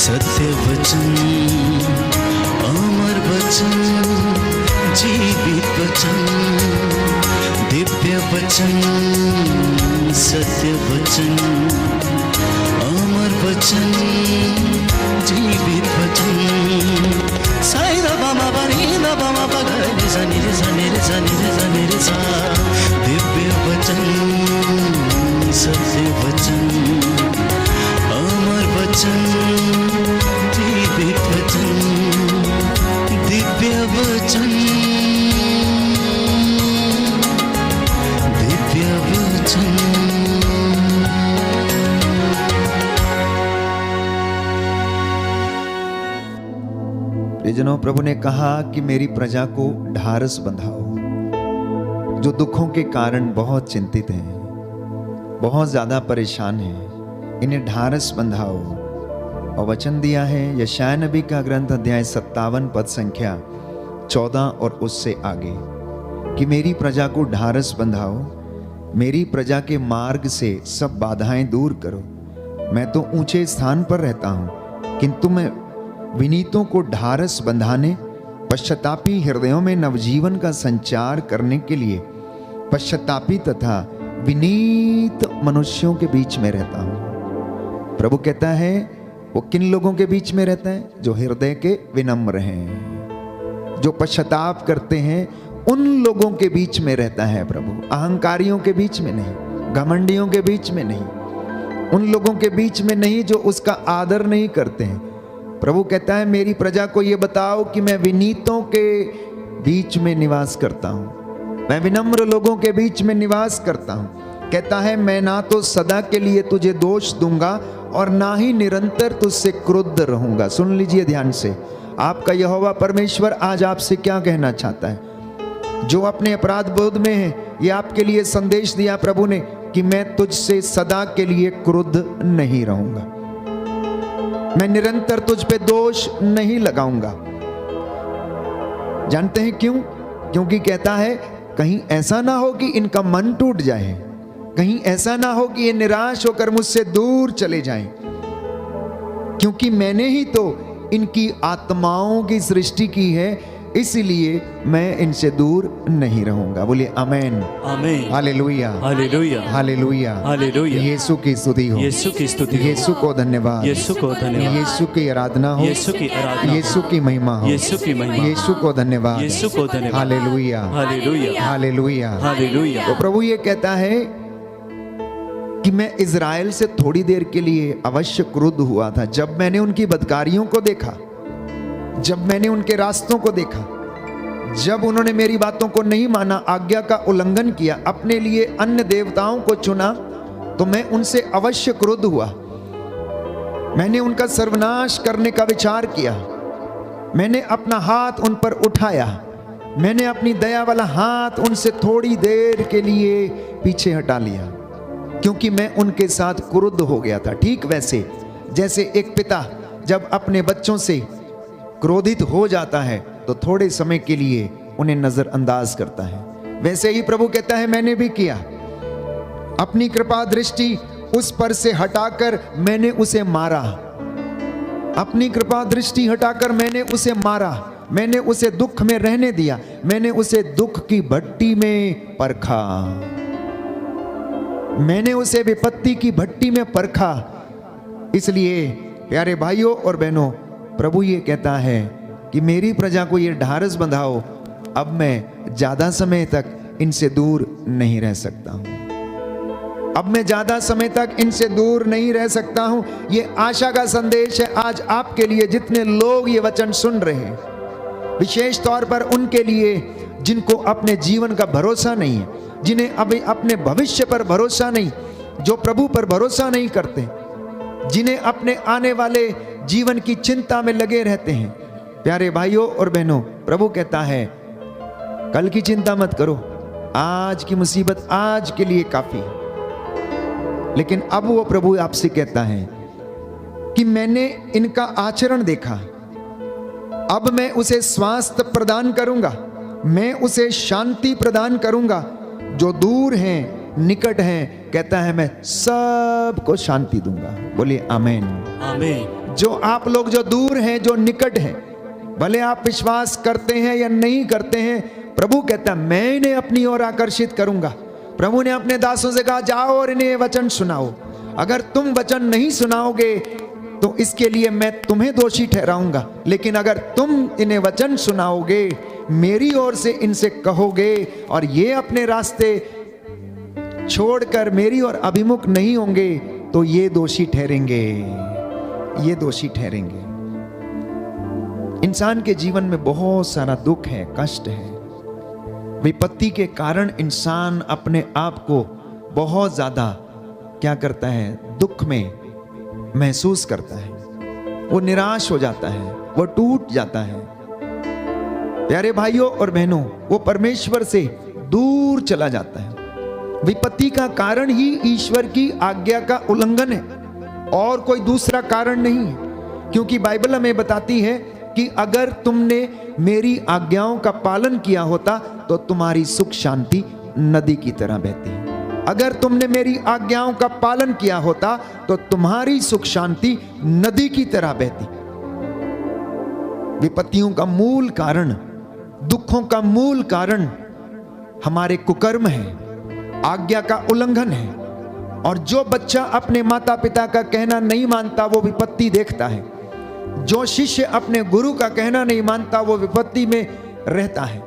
सत्य वचन, अमर वचन, जीवित वचन, दिव्य वचन, सत्य वचन, अमर वचन, जीवित वचन। साई दा बामा बनी दा बामा बगरे सा निरे सा निरे सा निरे सा निरे सा। दिव्य वचन, सत्य वचन, अमर वचन, जीवित वचन, दिव्य वचन, दिव्य वचन। प्रियजनों, प्रभु ने कहा कि मेरी प्रजा को ढारस बंधाओ, जो दुखों के कारण बहुत चिंतित हैं, बहुत ज्यादा परेशान हैं, इन्हें ढारस बंधाओ। और वचन दिया है यशायाह नबी का ग्रंथ अध्याय 57 पद संख्या 14 और उससे आगे कि मेरी प्रजा को ढारस बंधाओ, मेरी प्रजा के मार्ग से सब बाधाएं दूर करो। मैं तो ऊंचे स्थान पर रहता हूं, किंतु मैं विनीतों को ढारस बंधाने, पश्चातापी हृदयों में नवजीवन का संचार करने के लिए पश्चातापी तथा विनीत मनुष्यों के बीच में रहता हूं। प्रभु कहता है वो किन लोगों के बीच में रहता है? जो हृदय के विनम्र हैं, जो पश्चाताप करते हैं, उन लोगों के बीच में रहता है प्रभु। अहंकारियों के बीच में नहीं, घमंडियों के बीच में नहीं, उन लोगों के बीच में नहीं जो उसका आदर नहीं करते हैं। प्रभु कहता है मेरी प्रजा को ये बताओ कि मैं विनीतों के बीच में निवास करता हूं, मैं विनम्र लोगों के बीच में निवास करता हूं। कहता है मैं ना तो सदा के लिए तुझे दोष दूंगा और ना ही निरंतर तुझसे क्रुद्ध रहूंगा। सुन लीजिए ध्यान से, आपका यहोवा परमेश्वर आज आपसे क्या कहना चाहता है। जो अपने अपराध बोध में है, ये आपके लिए संदेश दिया प्रभु ने कि मैं तुझसे सदा के लिए क्रुद्ध नहीं रहूंगा, मैं निरंतर तुझ पे दोष नहीं लगाऊंगा। जानते हैं क्यों? क्योंकि कहता है कहीं ऐसा ना हो कि इनका मन टूट जाए, कहीं ऐसा ना हो कि ये निराश होकर मुझसे दूर चले जाएं, क्योंकि मैंने ही तो इनकी आत्माओं की सृष्टि की है, इसलिए मैं इनसे दूर नहीं रहूंगा। बोलिए आमेन, आमेन, हालेलुया, हालेलुया, हालेलुया, हालेलुया। यीशु की स्तुति हो, यीशु की स्तुति हो, यीशु को धन्यवाद, यीशु को धन्यवाद, यीशु की आराधना हो, यीशु की आराधना, यीशु की महिमा हो, यीशु की महिमा, यीशु को धन्यवाद, यीशु को धन्यवाद, हालेलुया, हालेलुया, हालेलुया, हालेलुया। तो प्रभु ये कहता है कि मैं इज़राइल से थोड़ी देर के लिए अवश्य क्रुद्ध हुआ था, जब मैंने उनकी बदकारियों को देखा, जब मैंने उनके रास्तों को देखा, जब उन्होंने मेरी बातों को नहीं माना, आज्ञा का उल्लंघन किया, अपने लिए अन्य देवताओं को चुना, तो मैं उनसे अवश्य क्रुद्ध हुआ। मैंने उनका सर्वनाश करने का विचार किया, मैंने अपना हाथ उन पर उठाया, मैंने अपनी दया वाला हाथ उनसे थोड़ी देर के लिए पीछे हटा लिया, क्योंकि मैं उनके साथ क्रुद्ध हो गया था। ठीक वैसे जैसे एक पिता जब अपने बच्चों से क्रोधित हो जाता है तो थोड़े समय के लिए उन्हें नजरअंदाज करता है, वैसे ही प्रभु कहता है मैंने भी किया। अपनी कृपा दृष्टि उस पर से हटाकर मैंने उसे मारा, अपनी कृपा दृष्टि हटाकर मैंने उसे मारा, मैंने उसे दुख में रहने दिया, मैंने उसे दुख की भट्टी में परखा, मैंने उसे विपत्ति की भट्टी में परखा। इसलिए प्यारे भाइयों और बहनों, प्रभु ये कहता है कि मेरी प्रजा को ये ढारस बंधाओ, अब मैं ज्यादा समय तक इनसे दूर नहीं रह सकता हूं, अब मैं ज्यादा समय तक इनसे दूर नहीं रह सकता हूं। ये आशा का संदेश है आज आपके लिए, जितने लोग ये वचन सुन रहे हैं, विशेष तौर पर उनके लिए जिनको अपने जीवन का भरोसा नहीं है, जिन्हें अभी अपने भविष्य पर भरोसा नहीं, जो प्रभु पर भरोसा नहीं करते, जिन्हें अपने आने वाले जीवन की चिंता में लगे रहते हैं। प्यारे भाइयों और बहनों, प्रभु कहता है कल की चिंता मत करो, आज की मुसीबत आज के लिए काफी है। लेकिन अब वो प्रभु आपसे कहता है कि मैंने इनका आचरण देखा, अब मैं उसे स्वास्थ्य प्रदान करूंगा, मैं उसे शांति प्रदान करूंगा। जो दूर हैं, निकट हैं, कहता है मैं सबको शांति दूंगा। बोलिए आमीन, आमीन। जो आप लोग जो दूर हैं, जो निकट हैं, भले आप विश्वास करते हैं या नहीं करते हैं, प्रभु कहता है मैं इन्हें अपनी ओर आकर्षित करूंगा। प्रभु ने अपने दासों से कहा जाओ और इन्हें वचन सुनाओ। अगर तुम वचन नहीं सुनाओगे तो इसके लिए मैं तुम्हें दोषी ठहराऊंगा, लेकिन अगर तुम इन्हें वचन सुनाओगे, मेरी ओर से इनसे कहोगे और ये अपने रास्ते छोड़कर मेरी ओर अभिमुख नहीं होंगे, तो ये दोषी ठहरेंगे, ये दोषी ठहरेंगे। इंसान के जीवन में बहुत सारा दुख है, कष्ट है। विपत्ति के कारण इंसान अपने आप को बहुत ज्यादा क्या करता है, दुख में महसूस करता है, वो निराश हो जाता है, वो टूट जाता है। प्यारे भाइयों और बहनों, वो परमेश्वर से दूर चला जाता है। विपत्ति का कारण ही ईश्वर की आज्ञा का उल्लंघन है और कोई दूसरा कारण नहीं है, क्योंकि बाइबल हमें बताती है कि अगर तुमने मेरी आज्ञाओं का पालन किया होता तो तुम्हारी सुख शांति नदी की तरह बहती है। अगर तुमने मेरी आज्ञाओं का पालन किया होता तो तुम्हारी सुख शांति नदी की तरह बहती। विपत्तियों का मूल कारण, दुखों का मूल कारण हमारे कुकर्म है, आज्ञा का उल्लंघन है। और जो बच्चा अपने माता पिता का कहना नहीं मानता वो विपत्ति देखता है। जो शिष्य अपने गुरु का कहना नहीं मानता वो विपत्ति में रहता है।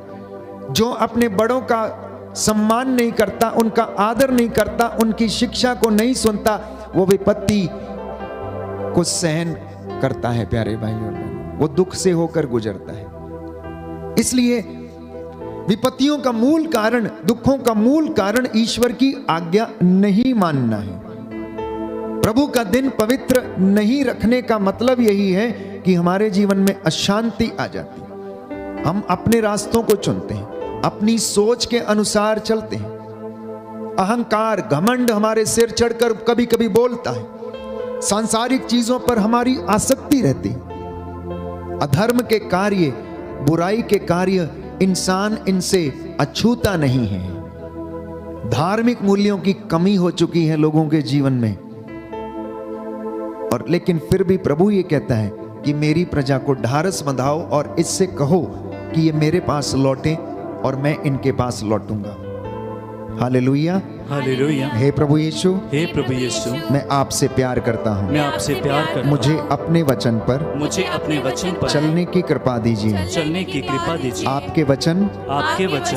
जो अपने बड़ों का सम्मान नहीं करता, उनका आदर नहीं करता, उनकी शिक्षा को नहीं सुनता, वो विपत्ति को सहन करता है। प्यारे भाई और बहनों, वो दुख से होकर गुजरता है। इसलिए विपत्तियों का मूल कारण, दुखों का मूल कारण ईश्वर की आज्ञा नहीं मानना है। प्रभु का दिन पवित्र नहीं रखने का मतलब यही है कि हमारे जीवन में अशांति आ जाती है। हम अपने रास्तों को चुनते हैं, अपनी सोच के अनुसार चलते हैं। अहंकार, घमंड हमारे सिर चढ़कर कभी कभी बोलता है। सांसारिक चीजों पर हमारी आसक्ति रहती है। अधर्म के कार्य, बुराई के कार्य, इंसान इनसे अछूता नहीं है। धार्मिक मूल्यों की कमी हो चुकी है लोगों के जीवन में। और लेकिन फिर भी प्रभु ये कहता है कि मेरी प्रजा को ढारस बंधाओ और इससे कहो कि ये मेरे पास लौटे और मैं इनके पास लौटूंगा। Hallelujah, hallelujah. हे प्रभु यीशु, हे प्रभु यीशु, मैं आपसे प्यार करता हूँ। मैं आपसे प्यार करता हूँ। मुझे अपने वचन पर चलने की कृपा दीजिए। चलने की कृपा दीजिए। आपके वचन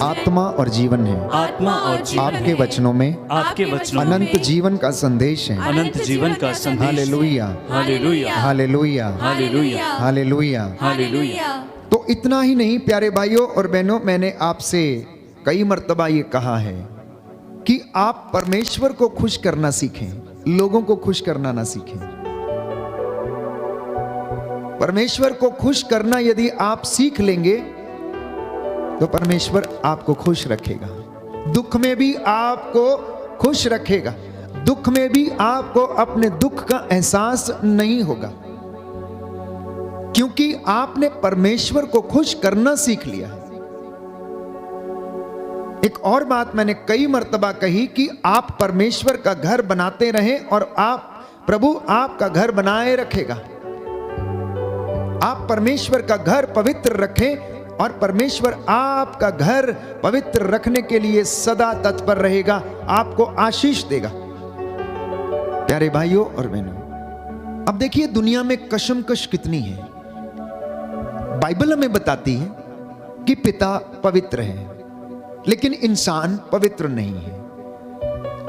आत्मा और जीवन है। आत्मा और जीवन आपके वचनों में अनंत जीवन का संदेश है। अनंत जीवन का संदेश। Hallelujah, hallelujah, hallelujah, hallelujah, hallelujah, hallelujah. तो इतना ही नहीं प्यारे भाइयों और बहनों, मैंने आपसे कई मर्तबा ये कहा है कि आप परमेश्वर को खुश करना सीखें, लोगों को खुश करना ना सीखें। परमेश्वर को खुश करना यदि आप सीख लेंगे तो परमेश्वर आपको खुश रखेगा। दुख में भी आपको खुश रखेगा। दुख में भी आपको अपने दुख का एहसास नहीं होगा, क्योंकि आपने परमेश्वर को खुश करना सीख लिया है। एक और बात मैंने कई मर्तबा कही कि आप परमेश्वर का घर बनाते रहें और प्रभु आपका घर बनाए रखेगा। आप परमेश्वर का घर पवित्र रखें और परमेश्वर आपका घर पवित्र रखने के लिए सदा तत्पर रहेगा, आपको आशीष देगा। प्यारे भाइयों और बहनों, अब देखिए दुनिया में कशमकश कितनी है। बाइबल हमें बताती है कि पिता पवित्र है लेकिन इंसान पवित्र नहीं है।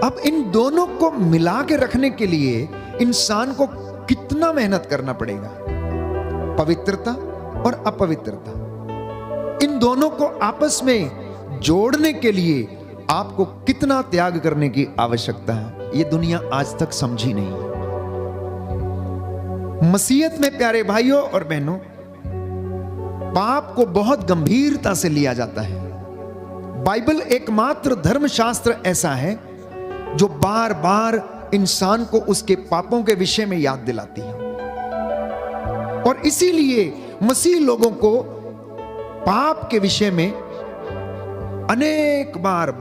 अब इन दोनों को मिला के रखने के लिए इंसान को कितना मेहनत करना पड़ेगा। पवित्रता और अपवित्रता, इन दोनों को आपस में जोड़ने के लिए आपको कितना त्याग करने की आवश्यकता है, ये दुनिया आज तक समझी नहीं है। मसीहत में प्यारे भाइयों और बहनों, पाप को बहुत गंभीरता से लिया जाता है। बाइबल एकमात्र धर्मशास्त्र ऐसा है जो बार बार इंसान को उसके पापों के विषय में याद दिलाती है। और इसीलिए मसीह लोगों को पाप के विषय में अनेक बार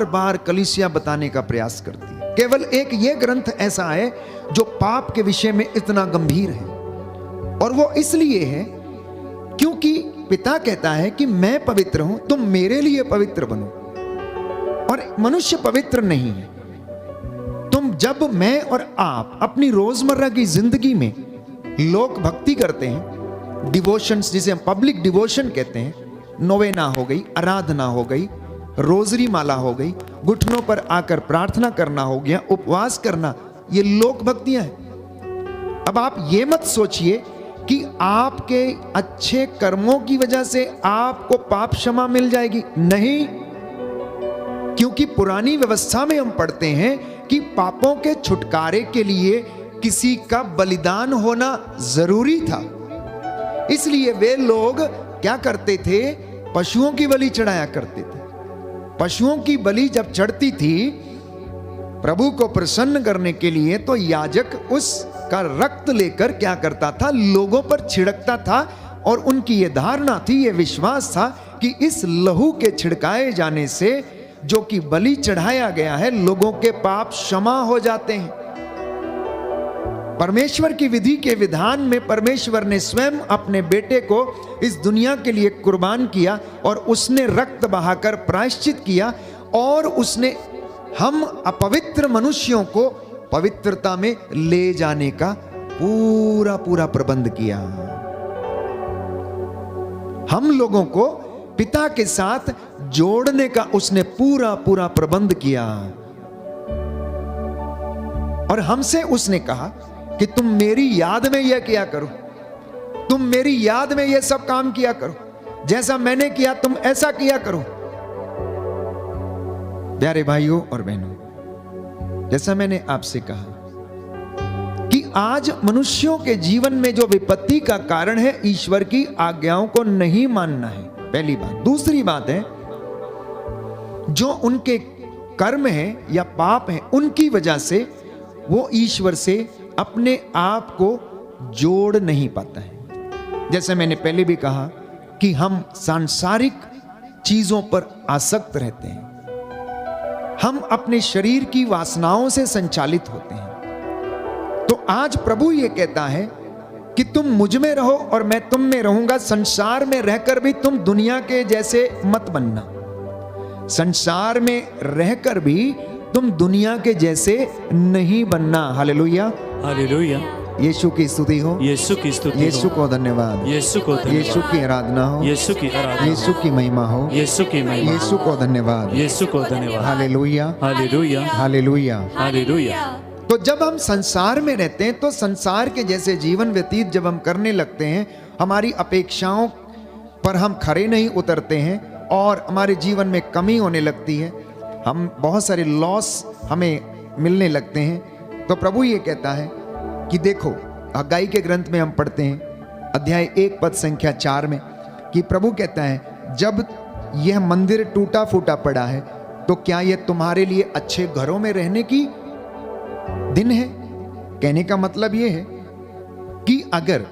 बार कलीसिया बताने का प्रयास करती है। केवल एक ये ग्रंथ ऐसा है जो पाप के विषय में इतना गंभीर है। और वो इसलिए है क्योंकि पिता कहता है कि मैं पवित्र हूं, तुम मेरे लिए पवित्र बनो। और मनुष्य पवित्र नहीं है। तुम जब मैं और आप अपनी रोजमर्रा की जिंदगी में लोक भक्ति करते हैं, डिवोशंस जिसे हम पब्लिक डिवोशन कहते हैं, नोवेना हो गई, आराधना हो गई, रोजरी माला हो गई, घुटनों पर आकर प्रार्थना करना हो गया, उपवास करना, ये लोक भक्तियां हैं। अब आप ये मत सोचिए कि आपके अच्छे कर्मों की वजह से आपको पाप क्षमा मिल जाएगी, नहीं। क्योंकि पुरानी व्यवस्था में हम पढ़ते हैं कि पापों के छुटकारे के लिए किसी का बलिदान होना जरूरी था। इसलिए वे लोग क्या करते थे, पशुओं की बलि चढ़ाया करते थे। पशुओं की बलि जब चढ़ती थी प्रभु को प्रसन्न करने के लिए, तो याजक उसका रक्त लेकर क्या करता था, लोगों पर छिड़कता था। और उनकी यह धारणा थी, यह विश्वास था कि इस लहू के छिड़काए जाने से जो कि बलि चढ़ाया गया है, लोगों के पाप क्षमा हो जाते हैं। परमेश्वर की विधि के विधान में परमेश्वर ने स्वयं अपने बेटे को इस दुनिया के लिए कुर्बान किया और उसने रक्त बहाकर प्रायश्चित किया, और उसने हम अपवित्र मनुष्यों को पवित्रता में ले जाने का पूरा पूरा प्रबंध किया। हम लोगों को पिता के साथ जोड़ने का उसने पूरा पूरा प्रबंध किया। और हमसे उसने कहा कि तुम मेरी याद में यह किया करो, तुम मेरी याद में यह सब काम किया करो, जैसा मैंने किया तुम ऐसा किया करो। प्यारे भाइयों और बहनों, जैसा मैंने आपसे कहा कि आज मनुष्यों के जीवन में जो विपत्ति का कारण है, ईश्वर की आज्ञाओं को नहीं मानना है, पहली बात। दूसरी बात है, जो उनके कर्म है या पाप है, उनकी वजह से वो ईश्वर से अपने आप को जोड़ नहीं पाता है। जैसे मैंने पहले भी कहा कि हम सांसारिक चीजों पर आसक्त रहते हैं, हम अपने शरीर की वासनाओं से संचालित होते हैं। तो आज प्रभु ये कहता है कि तुम मुझ में रहो और मैं तुम में रहूंगा। संसार में रहकर भी तुम दुनिया के जैसे मत बनना, संसार में रहकर भी तुम दुनिया के जैसे नहीं बनना। Hallelujah, hallelujah. यीशु की स्तुति हो, यीशु की स्तुति यीशु को धन्यवाद, यीशु को धन्यवाद, यीशु की आराधना हो, यीशु की आराधना, यीशु की महिमा हो, यीशु की महिमा, यीशु को धन्यवाद, यीशु को धन्यवाद। Hallelujah, hallelujah, hallelujah, hallelujah. तो जब हम संसार में रहते हैं तो संसार के जैसे जीवन व्यतीत जब हम करने लगते हैं, हमारी अपेक्षाओं पर हम खरे नहीं उतरते हैं और हमारे जीवन में कमी होने लगती है, हम बहुत सारे लॉस हमें मिलने लगते हैं। तो प्रभु ये कहता है कि देखो, हग्गाई के ग्रंथ में हम पढ़ते हैं अध्याय 1 पद संख्या 4 में कि प्रभु कहता है, जब यह मंदिर टूटा फूटा पड़ा है तो क्या यह तुम्हारे लिए अच्छे घरों में रहने की दिन है। कहने का मतलब यह है कि अगर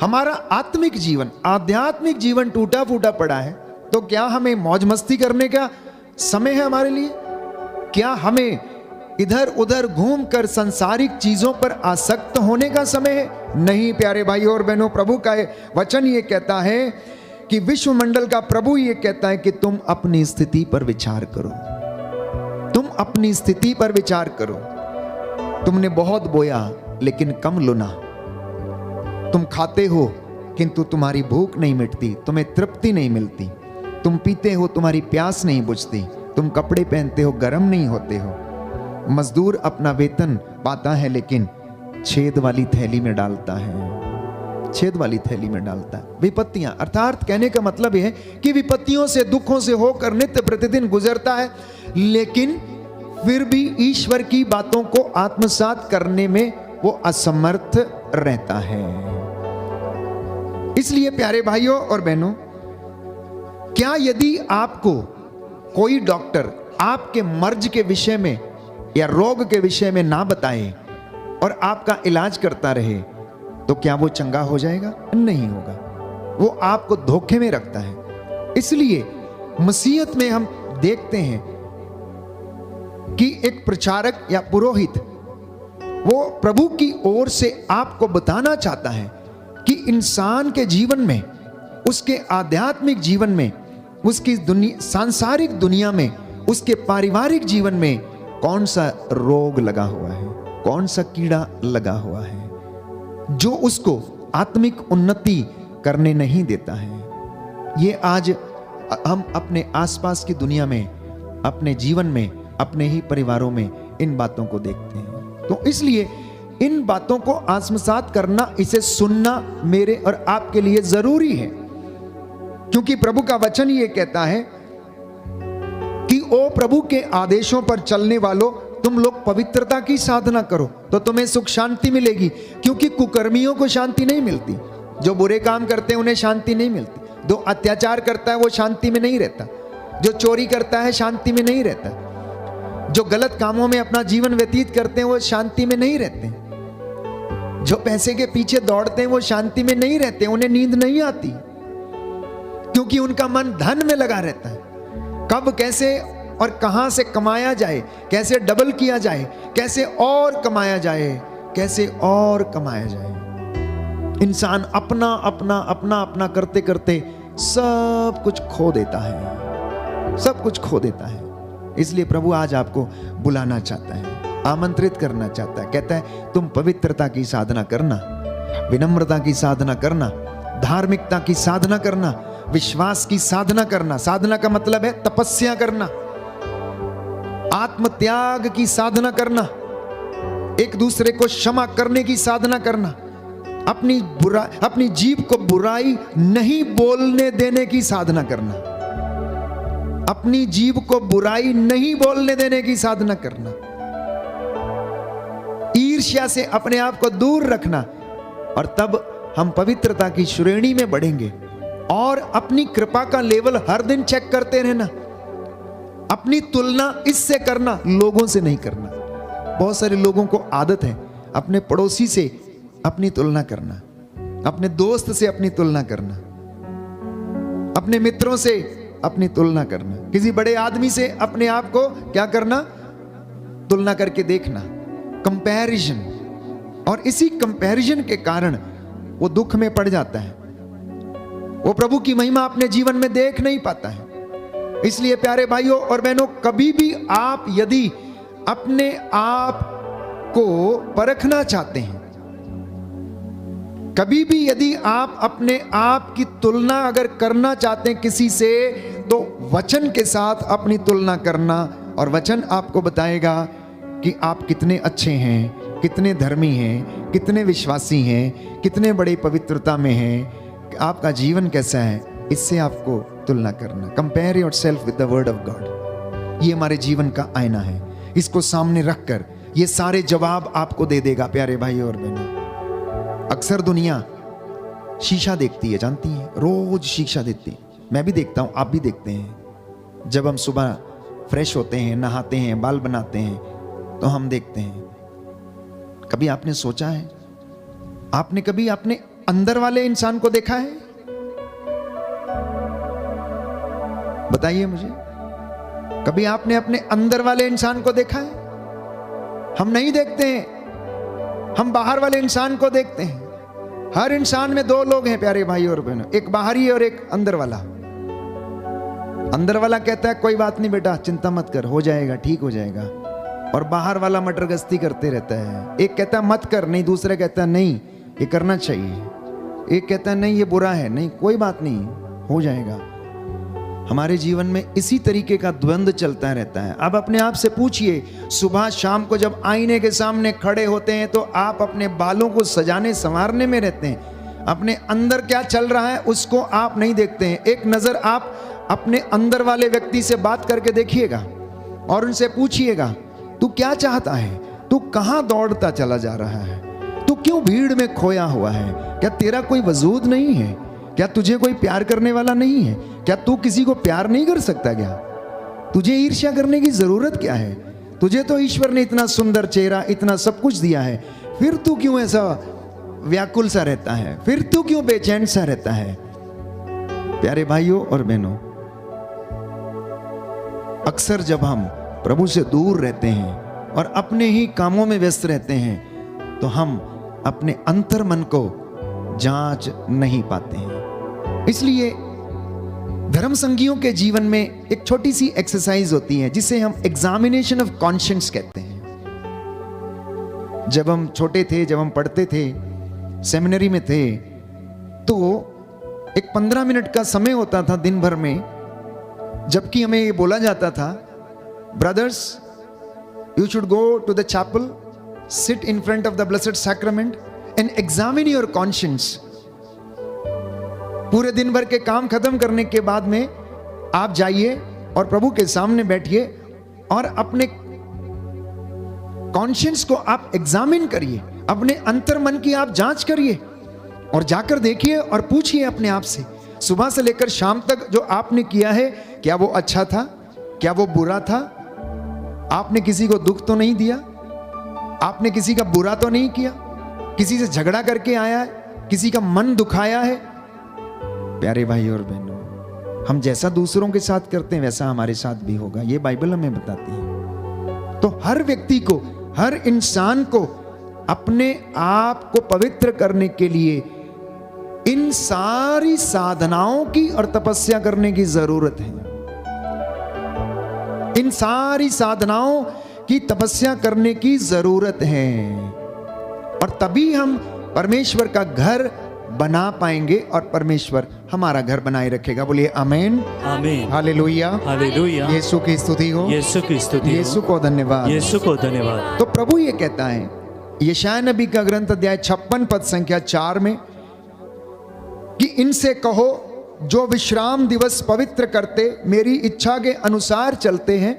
हमारा आत्मिक जीवन, आध्यात्मिक जीवन टूटा फूटा पड़ा है तो क्या हमें मौज मस्ती करने का समय है हमारे लिए? क्या हमें इधर उधर घूमकर सांसारिक चीजों पर आसक्त होने का समय है? नहीं प्यारे भाइयों और बहनों, प्रभु का वचन ये कहता है कि विश्व मंडल का प्रभु ये कहता है कि तुम अपनी स्थिति पर विचार करो, तुम अपनी स्थिति पर विचार करो। तुमने बहुत बोया लेकिन कम लुना, तुम खाते हो किंतु तुम्हारी भूख नहीं मिटती, तुम्हें तृप्ति नहीं मिलती, तुम पीते हो तुम्हारी प्यास नहीं बुझती, तुम कपड़े पहनते हो गर्म नहीं होते हो। मजदूर अपना वेतन पाता है लेकिन छेद वाली थैली में डालता है, छेद वाली थैली में डालता है। विपत्तियां, अर्थात कहने का मतलब यह है कि विपत्तियों से, दुखों से होकर नित्य प्रतिदिन गुजरता है, लेकिन फिर भी ईश्वर की बातों को आत्मसात करने में वो असमर्थ रहता है। इसलिए प्यारे भाइयों और बहनों, क्या यदि आपको कोई डॉक्टर आपके मर्ज के विषय में या रोग के विषय में ना बताए और आपका इलाज करता रहे तो क्या वो चंगा हो जाएगा? नहीं होगा, वो आपको धोखे में रखता है। इसलिए मसीहत में हम देखते हैं कि एक प्रचारक या पुरोहित वो प्रभु की ओर से आपको बताना चाहता है कि इंसान के जीवन में, उसके आध्यात्मिक जीवन में, उसकी सांसारिक दुनिया में, उसके पारिवारिक जीवन में कौन सा रोग लगा हुआ है, कौन सा कीड़ा लगा हुआ है जो उसको आत्मिक उन्नति करने नहीं देता है। ये आज हम अपने आसपास की दुनिया में, अपने जीवन में, अपने ही परिवारों में इन बातों को देखते हैं। तो इसलिए इन बातों को आत्मसात करना, इसे सुनना मेरे और आपके लिए जरूरी है, क्योंकि प्रभु का वचन ये कहता है कि ओ प्रभु के आदेशों पर चलने वालों, तुम लोग पवित्रता की साधना करो तो तुम्हें सुख शांति मिलेगी, क्योंकि कुकर्मियों को शांति नहीं मिलती। जो बुरे काम करते हैं उन्हें शांति नहीं मिलती। जो अत्याचार करता है वो शांति में नहीं रहता। जो चोरी करता है शांति में नहीं रहता। जो गलत कामों में अपना जीवन व्यतीत करते हैं वो शांति में नहीं रहते। जो पैसे के पीछे दौड़ते हैं वो शांति में नहीं रहते, उन्हें नींद नहीं आती, क्योंकि उनका मन धन में लगा रहता है। कब, कैसे और कहां से कमाया जाए, कैसे डबल किया जाए, कैसे और कमाया जाए, कैसे और कमाया जाए। इंसान अपना अपना अपना अपना करते करते सब कुछ खो देता है, सब कुछ खो देता है। इसलिए प्रभु आज आपको बुलाना चाहता है, आमंत्रित करना चाहता है। कहता है तुम पवित्रता की साधना करना, विनम्रता की साधना करना, धार्मिकता की साधना करना, विश्वास की साधना करना। साधना का मतलब है तपस्या करना, आत्मत्याग की साधना करना, एक दूसरे को क्षमा करने की साधना करना, अपनी जीभ को बुराई नहीं बोलने देने की साधना करना, अपनी जीभ को बुराई नहीं बोलने देने की साधना करना, ईर्ष्या से अपने आप को दूर रखना। और तब हम पवित्रता की श्रेणी में बढ़ेंगे। और अपनी कृपा का लेवल हर दिन चेक करते रहना, अपनी तुलना इससे करना, लोगों से नहीं करना। बहुत सारे लोगों को आदत है अपने पड़ोसी से अपनी तुलना करना, अपने दोस्त से अपनी तुलना करना, अपने मित्रों से अपनी तुलना करना, किसी बड़े आदमी से अपने आप को क्या करना, तुलना करके देखना, कंपैरिजन। और इसी कंपैरिजन के कारण वो दुख में पड़ जाता है, वो प्रभु की महिमा अपने जीवन में देख नहीं पाता है। इसलिए प्यारे भाइयों और बहनों, कभी भी आप यदि अपने आप को परखना चाहते हैं, कभी भी यदि आप अपने आप की तुलना अगर करना चाहते हैं किसी से, तो वचन के साथ अपनी तुलना करना। और वचन आपको बताएगा कि आप कितने अच्छे हैं, कितने धर्मी हैं, कितने विश्वासी हैं, कितने बड़े पवित्रता में हैं, आपका जीवन कैसा है। इससे आपको तुलना करना। Compare yourself with the word of God. ये हमारे जीवन का आईना है। इसको सामने रखकर ये सारे जवाब आपको दे देगा। प्यारे भाई और बहनों, अक्सर दुनिया शीशा देखती है, जानती है, रोज शीशा देखती। मैं भी देखता हूं, आप भी देखते हैं। जब हम सुबह फ्रेश होते हैं, नहाते हैं, बाल बनाते हैं, तो हम देखते हैं। कभी आपने सोचा है, आपने कभी अपने अंदर वाले इंसान को देखा है? बताइए मुझे, कभी आपने अपने अंदर वाले इंसान को देखा है? हम नहीं देखते हैं, हम बाहर वाले इंसान को देखते हैं। हर इंसान में दो लोग हैं प्यारे भाई और बहनों, एक बाहरी और एक अंदर वाला। अंदर वाला कहता है कोई बात नहीं बेटा, चिंता मत कर, हो जाएगा, ठीक हो जाएगा। और बाहर वाला मटर गश्ती करते रहता है। एक कहता है मत कर, नहीं, दूसरा कहता है नहीं ये करना चाहिए। एक कहता है नहीं ये बुरा है, नहीं कोई बात नहीं, हो जाएगा। हमारे जीवन में इसी तरीके का द्वंद्व चलता रहता है। अब अपने आप से पूछिए, सुबह शाम को जब आईने के सामने खड़े होते हैं तो आप अपने बालों को सजाने संवारने में रहते हैं। अपने अंदर क्या चल रहा है उसको आप नहीं देखते हैं। एक नज़र आप अपने अंदर वाले व्यक्ति से बात करके देखिएगा और उनसे पूछिएगा, तू क्या चाहता है? तू कहाँ दौड़ता चला जा रहा है? तू क्यों भीड़ में खोया हुआ है? क्या तेरा कोई वजूद नहीं है? क्या तुझे कोई प्यार करने वाला नहीं है? क्या तू किसी को प्यार नहीं कर सकता क्या? तुझे ईर्ष्या करने की जरूरत क्या है? तुझे तो ईश्वर ने इतना सुंदर चेहरा, इतना सब कुछ दिया है, फिर तू क्यों ऐसा व्याकुल सा रहता है? फिर तू क्यों बेचैन सा रहता है? प्यारे भाइयों और बहनों, अक्सर जब हम प्रभु से दूर रहते हैं और अपने ही कामों में व्यस्त रहते हैं, तो हम अपने अंतर मन को जांच नहीं पाते हैं। इसलिए धर्म संगियों के जीवन में एक छोटी सी एक्सरसाइज होती है जिसे हम एग्जामिनेशन ऑफ कॉन्शियंस कहते हैं। जब हम छोटे थे, जब हम पढ़ते थे, सेमिनरी में थे, तो एक 15 मिनट का समय होता था दिन भर में, जबकि हमें ये बोला जाता था, brothers you should go to the chapel, sit in front of the blessed sacrament and examine your conscience. पूरे दिन भर के काम खत्म करने के बाद में आप जाइए और प्रभु के सामने बैठिए और अपने कॉन्शियंस को आप एग्जामिन करिए, अपने अंतर मन की आप जांच करिए और जाकर देखिए और पूछिए अपने आप से, सुबह से लेकर शाम तक जो आपने किया है, क्या वो अच्छा था, क्या वो बुरा था? आपने किसी को दुख तो नहीं दिया, आपने किसी का बुरा तो नहीं किया, किसी से झगड़ा करके आया है, किसी का मन दुखाया है? प्यारे भाई और बहनों, हम जैसा दूसरों के साथ करते हैं वैसा हमारे साथ भी होगा, ये बाइबल हमें बताती है। तो हर व्यक्ति को, हर इंसान को अपने आप को पवित्र करने के लिए इन सारी साधनाओं की और तपस्या करने की जरूरत है। इन सारी साधनाओं की तपस्या करने की जरूरत है और तभी हम परमेश्वर का घर बना पाएंगे और परमेश्वर हमारा घर बनाए रखेगा। बोलिए आमीन, आमीन, हालेलुया, हालेलुया। यीशु की स्तुति हो, यीशु की स्तुति हो, यीशु को धन्यवाद, यीशु को धन्यवाद। तो प्रभु ये कहता है यशायाह नबी का ग्रंथ अध्याय 56 पद संख्या 4 में कि इनसे कहो जो विश्राम दिवस पवित्र करते, मेरी इच्छा के अनुसार चलते हैं,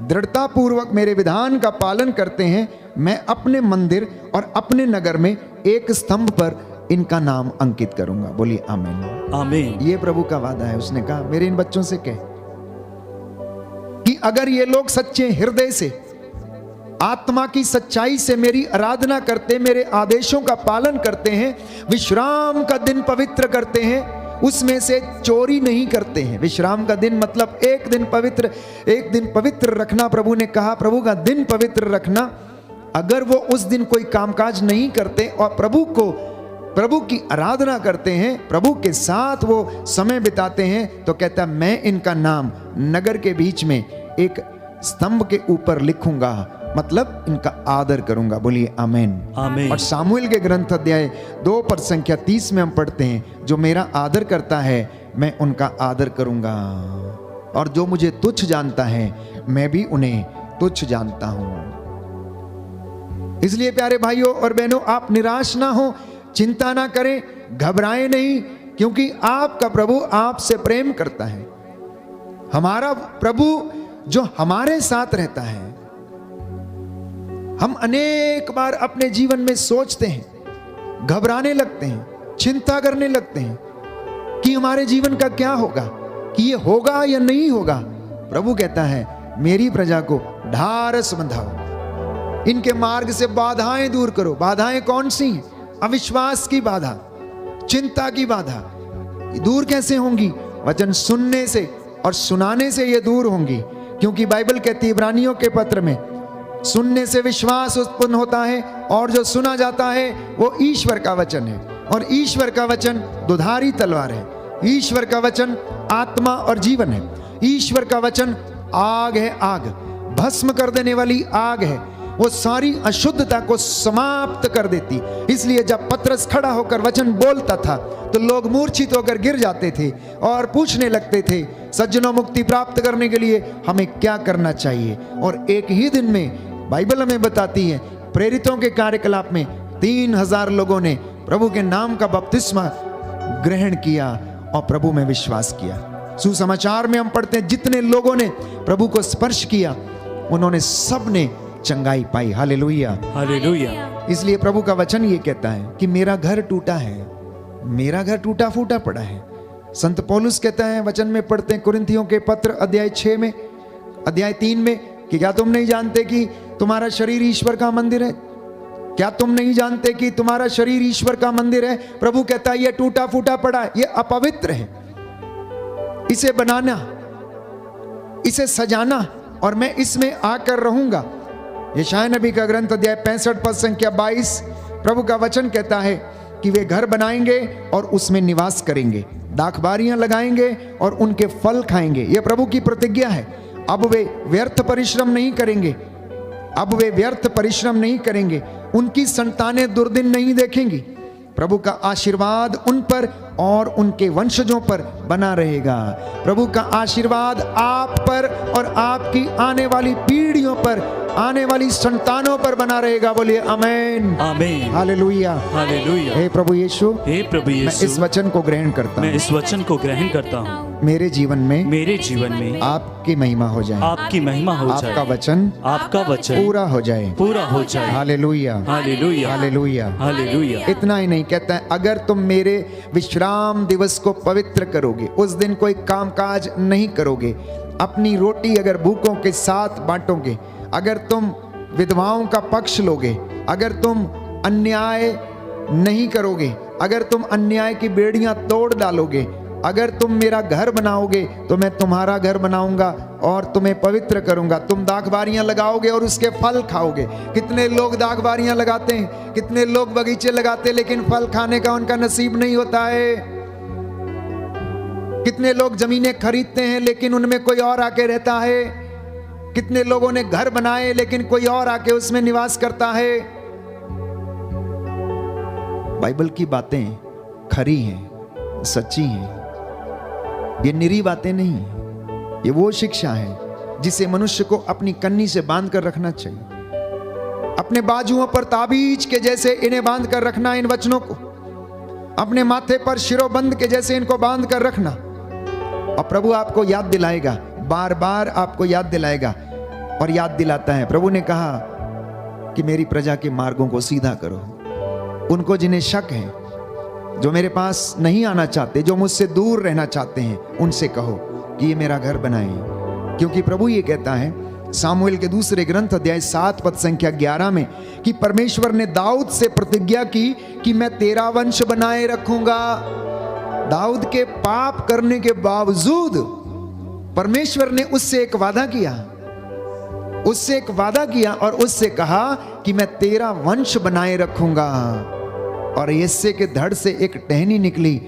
दृढ़ता पूर्वक मेरे विधान का पालन करते हैं, मैं अपने मंदिर और अपने नगर में एक स्तंभ पर इनका नाम अंकित करूंगा। बोलिए आमीन, आमीन। ये प्रभु का वादा है। उसने कहा मेरे इन बच्चों से कह कि अगर ये लोग सच्चे हृदय से, आत्मा की सच्चाई से मेरी आराधना करते, मेरे आदेशों का पालन करते हैं, विश्राम का दिन पवित्र करते हैं, उसमें से चोरी नहीं करते हैं। विश्राम का दिन मतलब एक दिन पवित्र रखना। प्रभु ने कहा प्रभु का दिन पवित्र रखना। अगर वो उस दिन कोई कामकाज नहीं करते और प्रभु की आराधना करते हैं, प्रभु के साथ वो समय बिताते हैं, तो कहता है मैं इनका नाम नगर के बीच में एक स्तंभ के ऊपर लिखूंगा, मतलब इनका आदर करूंगा। बोलिए आमीन, आमीन। और सामुएल के ग्रंथ अध्याय 2 पद संख्या 30 में हम पढ़ते हैं, जो मेरा आदर करता है मैं उनका आदर करूंगा, और जो मुझे तुच्छ जानता है मैं भी उन्हें तुच्छ जानता हूं। इसलिए प्यारे भाइयों और बहनों, आप निराश ना हो, चिंता ना करें, घबराएं नहीं, क्योंकि आपका प्रभु आपसे प्रेम करता है। हमारा प्रभु जो हमारे साथ रहता है, हम अनेक बार अपने जीवन में सोचते हैं, घबराने लगते हैं, चिंता करने लगते हैं कि हमारे जीवन का क्या होगा, कि ये होगा या नहीं होगा। प्रभु कहता है मेरी प्रजा को ढारस बंधाओ, इनके मार्ग से बाधाएं दूर करो। बाधाएं कौन सी? अविश्वास की बाधा, चिंता की बाधा। दूर कैसे होंगी? वचन सुनने से और सुनाने से ये दूर होंगी, क्योंकि बाइबल कहती है इब्रानियों के पत्र में, सुनने से विश्वास उत्पन्न होता है और जो सुना जाता है वो ईश्वर का वचन है, और ईश्वर का वचन दुधारी तलवार है। ईश्वर का वचन आत्मा और जीवन है। ईश्वर का वचन आग है, आग, भस्म कर देने वाली आग है। वो सारी अशुद्धता को समाप्त कर देती। इसलिए जब पतरस खड़ा होकर वचन बोलता था तो लोग मूर्छित होकर गिर जाते थे और पूछने लगते थे, सज्जनों मुक्ति प्राप्त करने के लिए हमें क्या करना चाहिए? और एक ही दिन में बाइबल हमें बताती है, प्रेरितों के कार्यकलाप में 3000 लोगों ने प्रभु के नाम का बपतिस्मा ग्रहण किया और प्रभु में विश्वास किया। सुसमाचार में हम पढ़ते हैं, जितने लोगों ने प्रभु को स्पर्श किया उन्होंने सब ने चंगाई पाई। Hallelujah, hallelujah. इसलिए प्रभु का वचन ये कहता है कि मेरा घर टूटा है, मेरा घर टूटा फूटा पड़ा है। संत पौलुस कहता है, वचन में पढ़ते हैं कुरिन्थियों के पत्र अध्याय 6 में, अध्याय 3 में, कि क्या तुम नहीं जानते कि तुम्हारा शरीर ईश्वर का मंदिर है? क्या तुम नहीं जानते कि तुम्हारा शरीर ईश्वर का मंदिर है? प्रभु कहता है ये टूटा फूटा पड़ा है, ये अपवित्र है, इसे बनाना, इसे सजाना और मैं इसमें आकर रहूंगा। यशायाह नबी का ग्रंथ अध्याय 65 पद संख्या 22, प्रभु का वचन कहता है कि वे घर बनाएंगे और उसमें निवास करेंगे, दाखबारियां लगाएंगे और उनके फल खाएंगे। यह प्रभु की प्रतिज्ञा है। अब वे व्यर्थ परिश्रम नहीं करेंगे, अब वे व्यर्थ परिश्रम नहीं करेंगे, उनकी संतानें दुर्दिन नहीं देखेंगी। प्रभु का आशीर्वाद उन पर और उनके वंशजों पर बना रहेगा। प्रभु का आशीर्वाद आप पर और आपकी आने वाली पीढ़ियों पर, आने वाली संतानों पर बना रहेगा। बोलिए आमीन, आमीन, हालेलुया, हालेलुया। हे प्रभु यीशु, हे प्रभु मैं यीशु, इस वचन को ग्रहण करता मैं हूँ। इस वचन को ग्रहण करता हूँ। मेरे जीवन में मेरे जीवन में आपकी महिमा हो जाए, आपकी महिमा हो आपका जाए, वचन आपका वचन पूरा हो जाए। पूरा हो जाए। Hallelujah, hallelujah, hallelujah, hallelujah. इतना ही नहीं, कहता है अगर तुम मेरे विश्राम दिवस को पवित्र करोगे, उस दिन कोई कामकाज नहीं करोगे, अपनी रोटी अगर भूखों के साथ बांटोगे, अगर तुम विधवाओं का पक्ष लोगे, अगर तुम अन्याय नहीं करोगे, अगर तुम अन्याय की बेड़ियां तोड़ डालोगे, अगर तुम मेरा घर बनाओगे तो मैं तुम्हारा घर बनाऊंगा और तुम्हें पवित्र करूंगा। तुम दाखबारियां लगाओगे और उसके फल खाओगे। कितने लोग दाखबारियां लगाते हैं, कितने लोग बगीचे लगाते हैं, लेकिन फल खाने का उनका नसीब नहीं होता है। कितने लोग जमीनें खरीदते हैं लेकिन उनमें कोई और आके रहता है। कितने लोगों ने घर बनाए लेकिन कोई और आके उसमें निवास करता है। बाइबल की बातें खरी हैं, सच्ची हैं, ये निरी बातें नहीं है। ये वो शिक्षा है जिसे मनुष्य को अपनी कन्नी से बांध कर रखना चाहिए। अपने बाजुओं पर ताबीज के जैसे इन्हें बांध कर रखना, इन वचनों को अपने माथे पर शिरोबंद के जैसे इनको बांध कर रखना। और प्रभु आपको याद दिलाएगा, बार बार आपको याद दिलाएगा और याद दिलाता है। प्रभु ने कहा कि मेरी प्रजा के मार्गों को सीधा करो। उनको जिन्हें शक है, जो मेरे पास नहीं आना चाहते, जो मुझसे दूर रहना चाहते हैं, उनसे कहो कि ये मेरा घर बनाएं। क्योंकि प्रभु ये कहता है सामुएल के दूसरे ग्रंथ अध्याय 7 पद संख्या 11 में कि परमेश्वर ने दाऊद से प्रतिज्ञा की कि मैं तेरा वंश बनाए रखूंगा। दाऊद के पाप करने के बावजूद परमेश्वर ने उससे एक वादा किया, उससे एक वादा किया और उससे कहा कि मैं तेरा वंश बनाए रखूंगा। और यिशै के धड़ से एक टहनी निकली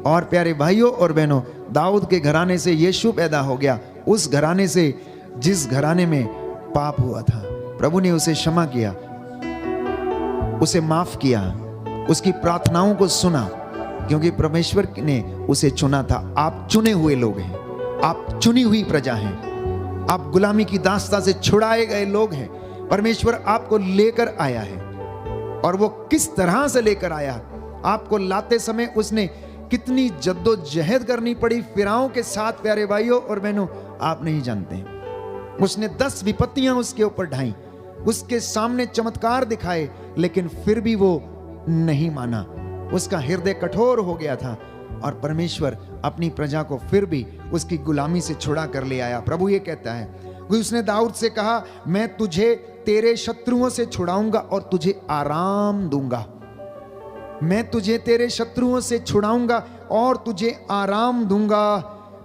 और प्यारे भाइयों और बहनों, दाऊद के घराने से यीशु पैदा हो गया। उस घराने से जिस घराने में पाप हुआ था, प्रभु ने उसे क्षमा किया, उसे माफ किया, उसकी प्रार्थनाओं को सुना, क्योंकि परमेश्वर ने उसे चुना था। आप चुने हुए लोग हैं, आप चुनी हुई प्रजा हैं, आप गुलामी की दास्ता से छुड़ाए गए लोग हैं। परमेश्वर आपको लेकर आया है और वो किस तरह से लेकर आया, आपको लाते समय उसने कितनी जद्दोजहद करनी पड़ी फिरौन के साथ, प्यारे भाइयों और बहनों, आप नहीं जानते। उसने 10 विपत्तियां उसके ऊपर ढाई, उसके सामने चमत्कार दिखाए, लेकिन फिर भी वो नहीं माना। उसका हृदय कठोर हो गया था और परमेश्वर अपनी प्रजा को फिर भी उसकी गुलामी से छुड़ा कर ले आया। प्रभु ये कहता है कि उसने दाऊद से कहा, मैं तुझे तेरे शत्रुओं से छुड़ाऊंगा और तुझे आराम दूंगा। मैं तुझे तेरे शत्रुओं से छुड़ाऊंगा और तुझे आराम दूंगा।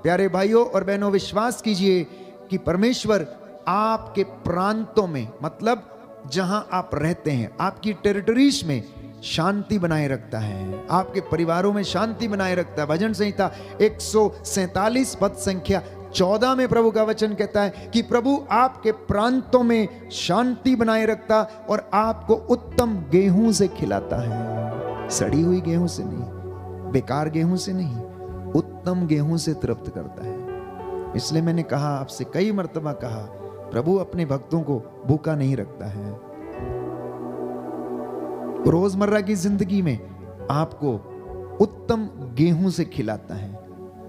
प्यारे भाइयों और बहनों, विश्वास कीजिए कि परमेश्वर आपके प्रांतों में, मतलब जहां आप रहते हैं, आपकी टेरिटरीज में शांति बनाए रखता है, आपके परिवारों में शांति बनाए रखता है। भजन संहिता 147 पद संख्या 14 में प्रभु का वचन कहता है कि प्रभु आपके प्रांतों में शांति बनाए रखता और आपको उत्तम गेहूं से खिलाता है। सड़ी हुई गेहूं से नहीं, बेकार गेहूं से नहीं, उत्तम गेहूं से तृप्त करता है। इसलिए मैंने कहा, आपसे कई मर्तबा कहा, प्रभु अपने भक्तों को भूखा नहीं रखता है। रोजमर्रा की जिंदगी में आपको उत्तम गेहूं से खिलाता है,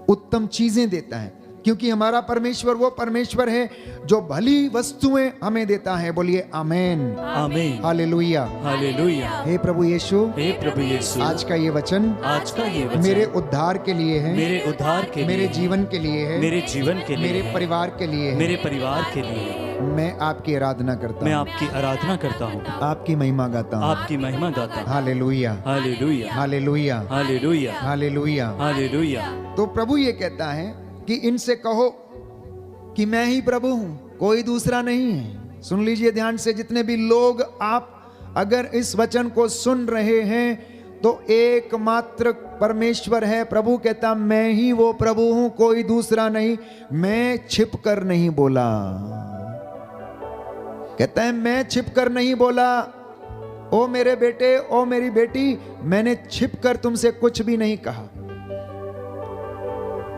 उत्तम चीजें देता है, क्योंकि हमारा परमेश्वर वो परमेश्वर है जो भली वस्तुएं हमें देता है। बोलिए आमेन, आमीन, हालेलुया, हालेलुया। हे प्रभु यीशु, हे प्रभु यीशु, आज का ये वचन आज का ये वचन मेरे उद्धार के लिए है, मेरे उद्धार के मेरे लिए, जीवन के लिए है, मेरे जीवन के लिए, मेरे परिवार के लिए है। मेरे परिवार के लिए मैं आपकी आराधना करता मैं हूँ, आपकी आराधना करता हूँ, आपकी महिमा गाता हूँ। आपकी महिमा गाता हूँ। Hallelujah, hallelujah, hallelujah, hallelujah, hallelujah. Hallelujah. तो प्रभु ये कहता है कि इनसे कहो कि मैं ही प्रभु हूं, कोई दूसरा नहीं है। सुन लीजिए ध्यान से, जितने भी लोग आप अगर इस वचन को सुन रहे हैं, तो एकमात्र परमेश्वर है। प्रभु कहता मैं ही वो प्रभु हूं, कोई दूसरा नहीं। मैं छिप कर नहीं बोला, कहता है मैं छिप कर नहीं बोला। ओ मेरे बेटे, ओ मेरी बेटी, मैंने छिप कर तुमसे कुछ भी नहीं कहा।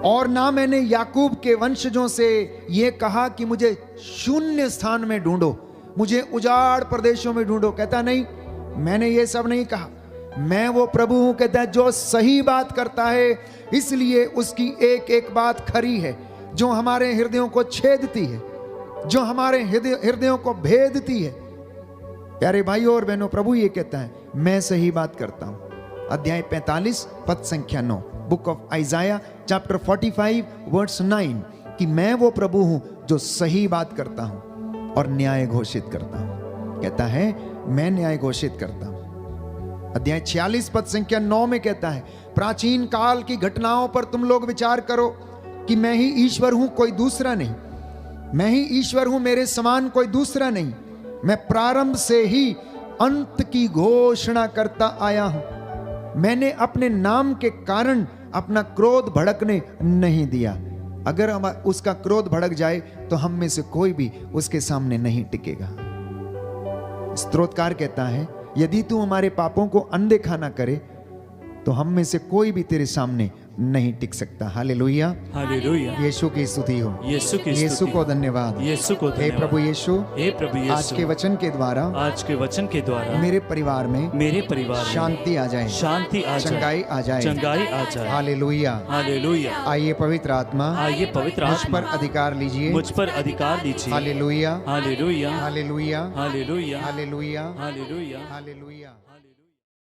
और ना मैंने याकूब के वंशजों से यह कहा कि मुझे शून्य स्थान में ढूंढो, मुझे उजाड़ प्रदेशों में ढूंढो। कहता नहीं, मैंने ये सब नहीं कहा। मैं वो प्रभु हूं, कहता है, जो सही बात करता है, इसलिए उसकी एक एक बात खरी है, जो हमारे हृदयों को छेदती है, जो हमारे हृदयों को भेदती है। प्यारे भाइयों और बहनों, प्रभु ये कहता है मैं सही बात करता हूं। अध्याय 45 पद संख्या 9, book of Isaiah chapter 45 verse 9, कि मैं वो प्रभु हूं जो सही बात करता हूं और न्याय घोषित करता हूं। कहता है मैं न्याय घोषित करता हूं। अध्याय 46 पद संख्या 9 में कहता है, प्राचीन काल की घटनाओं पर तुम लोग विचार करो कि मैं ही ईश्वर हूं, कोई दूसरा नहीं। मैं ही ईश्वर हूं, मेरे समान कोई दूसरा नहीं। मैं प्रारंभ से ही अंत की घोषणा करता आया हूं। मैंने अपने नाम के कारण अपना क्रोध भड़कने नहीं दिया। अगर हम उसका क्रोध भड़क जाए तो हम में से कोई भी उसके सामने नहीं टिकेगा। स्तोत्रकार कहता है, यदि तू हमारे पापों को अनदेखा ना करे तो हम में से कोई भी तेरे सामने नहीं टिक सकता। Hallelujah, hallelujah. यीशु की स्तुति हो, यीशु को धन्यवाद, यीशु को हे प्रभु यीशु, हे प्रभु यीशु, आज के वचन के द्वारा, आज के वचन के द्वारा मेरे परिवार में शांति आ जाए, शांति आ जाए, चंगाई आ जाए, चंगाई आ जाए। Hallelujah, hallelujah. आइए पवित्र आत्मा, आइए पवित्र मुझ आत्मा, पर अधिकार लीजिए, मुझ पर अधिकार दीजिए। Hallelujah, hallelujah, hallelujah, hallelujah, hallelujah, hallelujah, hallelujah. Hallelujah.